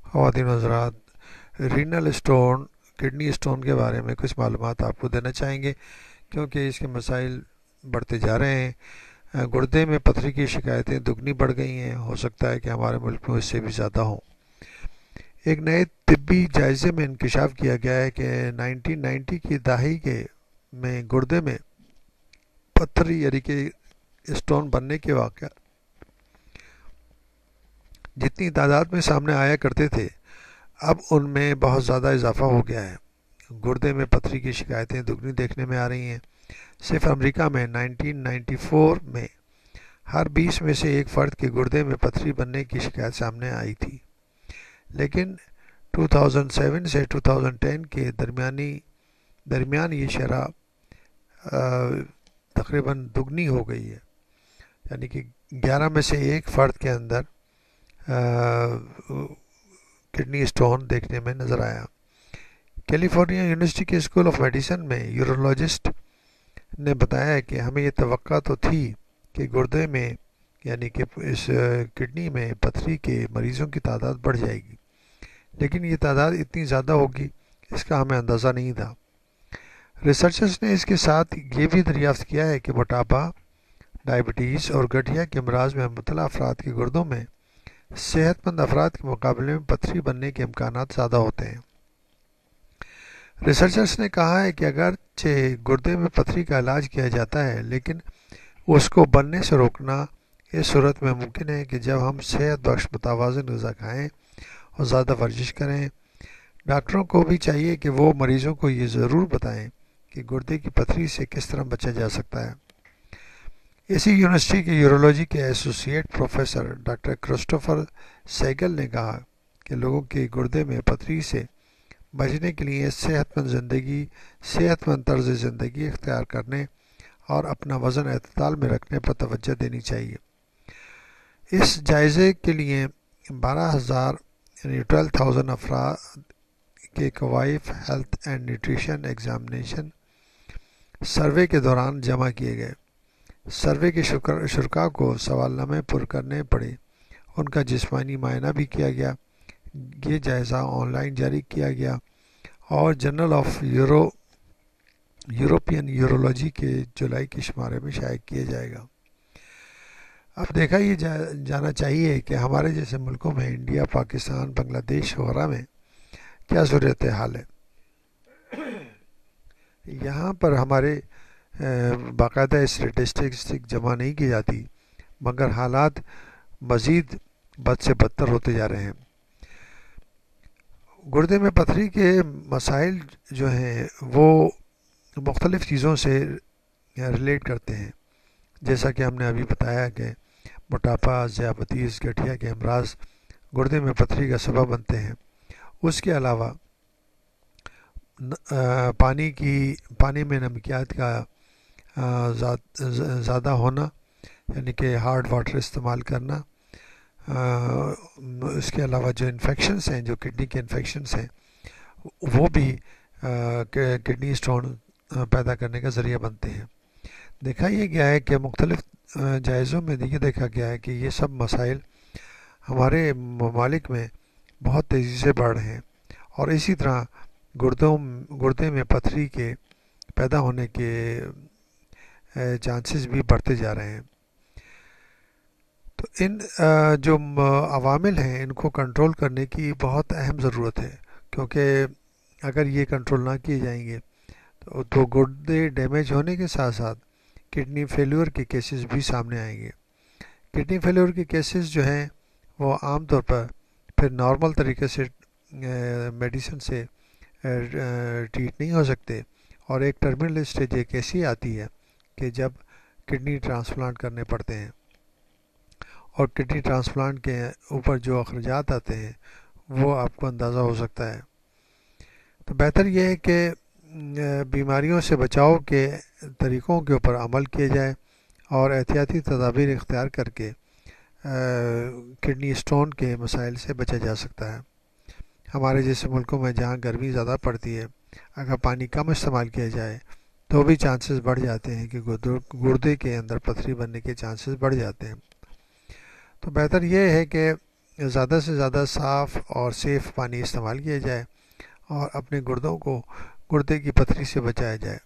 خواتین حضرات، renal stone kidney stone کے بارے میں کچھ معلومات آپ کو دینا چاہیں گے کیونکہ اس کے مسائل بڑھتے جا رہے ہیں۔ گردے میں پتھری کی شکایتیں دگنی بڑھ گئی ہیں، ہو سکتا ہے کہ ہمارے ملک میں اس سے بھی زیادہ ہوں۔ ایک نئے طبی جائزے میں انکشاف کیا گیا ہے کہ 1990 کی دہائی میں گردے میں پتھری یعنی کہ اسٹون بننے کے واقعات جتنی تعداد میں سامنے آیا کرتے تھے، اب ان میں بہت زیادہ اضافہ ہو گیا ہے۔ گردے میں پتھری کی شکایتیں دگنی دیکھنے میں آ رہی ہیں۔ صرف امریکہ میں 1994 میں ہر 20 میں سے ایک فرد کے گردے میں پتھری بننے کی شکایت سامنے آئی تھی، لیکن 2007 سے 2010 کے درمیان یہ شرح تقریباً دگنی ہو گئی ہے، یعنی کہ 11 میں سے ایک فرد کے اندر کڈنی اسٹون دیکھنے میں نظر آیا۔ کیلیفورنیا یونیورسٹی کے اسکول آف میڈیسن میں یورولوجسٹ نے بتایا کہ ہمیں یہ توقع تو تھی کہ گردے میں یعنی کہ اس کڈنی میں پتھری کے مریضوں کی تعداد بڑھ جائے گی، لیکن یہ تعداد اتنی زیادہ ہوگی اس کا ہمیں اندازہ نہیں تھا۔ ریسرچرز نے اس کے ساتھ یہ بھی دریافت کیا ہے کہ موٹاپا، ڈائبٹیز اور گٹھیا کے امراض میں مبتلا افراد کے گردوں میں صحت مند افراد کے مقابلے میں پتھری بننے کے امکانات زیادہ ہوتے ہیں۔ ریسرچرز نے کہا ہے کہ اگرچہ گردے میں پتھری کا علاج کیا جاتا ہے، لیکن اس کو بننے سے روکنا اس صورت میں ممکن ہے کہ جب ہم صحت بخش متوازن غذا کھائیں اور زیادہ ورزش کریں۔ ڈاکٹروں کو بھی چاہیے کہ وہ مریضوں کو یہ ضرور بتائیں کہ گردے کی پتھری سے کس طرح بچا جا سکتا ہے۔ اسی یونیورسٹی کے یورولوجی کے ایسوسیٹ پروفیسر ڈاکٹر کرسٹوفر سیگل نے کہا کہ لوگوں کے گردے میں پتھری سے بچنے کے لیے صحت مند طرز زندگی اختیار کرنے اور اپنا وزن اعتدال میں رکھنے پر توجہ دینی چاہیے۔ اس جائزے کے لیے 12,000 افراد کے کوائف health and nutrition examination survey کے دوران جمع کیے گئے۔ سروے کے شرکاء کو سوال نامے پر کرنے پڑے، ان کا جسمانی معائنہ بھی کیا گیا۔ یہ جائزہ آن لائن جاری کیا گیا اور جرنل آف یورپین یورولوجی کے جولائی کے شمارے میں شائع کیا جائے گا۔ اب دیکھا یہ جانا چاہیے کہ ہمارے جیسے ملکوں میں انڈیا، پاکستان، بنگلہ دیش وغیرہ میں کیا صورتحال ہے۔ یہاں پر ہمارے باقاعدہ اسٹیٹسٹک جمع نہیں کی جاتی، مگر حالات مزید بد سے بدتر ہوتے جا رہے ہیں۔ گردے میں پتھری کے مسائل جو ہیں وہ مختلف چیزوں سے ریلیٹ کرتے ہیں، جیسا کہ ہم نے ابھی بتایا کہ موٹاپا، ذیابیطس، گٹھیا کے امراض گردے میں پتھری کا سبب بنتے ہیں۔ اس کے علاوہ پانی میں نمکیات کا زیادہ ہونا، یعنی کہ ہارڈ واٹر استعمال کرنا، اس کے علاوہ جو انفیکشنز ہیں، جو کڈنی کے انفیکشنز ہیں، وہ بھی کڈنی اسٹون پیدا کرنے کا ذریعہ بنتے ہیں۔ دیکھا یہ گیا ہے کہ مختلف جائزوں میں یہ دیکھا گیا ہے کہ یہ سب مسائل ہمارے ممالک میں بہت تیزی سے بڑھ رہے ہیں، اور اسی طرح گردے میں پتھری کے پیدا ہونے کے چانسز بھی بڑھتے جا رہے ہیں۔ تو ان جو عوامل ہیں ان کو کنٹرول کرنے کی بہت اہم ضرورت ہے، کیونکہ اگر یہ کنٹرول نہ کیے جائیں گے تو گردے ڈیمیج ہونے کے ساتھ ساتھ کڈنی فیلیور کے کیسز بھی سامنے آئیں گے۔ کڈنی فیلیور کے کیسز جو ہیں وہ عام طور پر پھر نارمل طریقے سے میڈیسن سے ٹریٹ نہیں ہو سکتے، اور ایک ٹرمینل اسٹیج ایک ایسی آتی ہے کہ جب کڈنی ٹرانسپلانٹ کرنے پڑتے ہیں، اور کڈنی ٹرانسپلانٹ کے اوپر جو اخراجات آتے ہیں وہ آپ کو اندازہ ہو سکتا ہے۔ تو بہتر یہ ہے کہ بیماریوں سے بچاؤ کے طریقوں کے اوپر عمل کیا جائے اور احتیاطی تدابیر اختیار کر کے کڈنی اسٹون کے مسائل سے بچا جا سکتا ہے۔ ہمارے جیسے ملکوں میں جہاں گرمی زیادہ پڑتی ہے، اگر پانی کم استعمال کیا جائے تو بھی چانسز بڑھ جاتے ہیں کہ گردے کے اندر پتھری بننے کے چانسز بڑھ جاتے ہیں۔ تو بہتر یہ ہے کہ زیادہ سے زیادہ صاف اور سیف پانی استعمال کیا جائے اور اپنے گردوں کو گردے کی پتھری سے بچایا جائے۔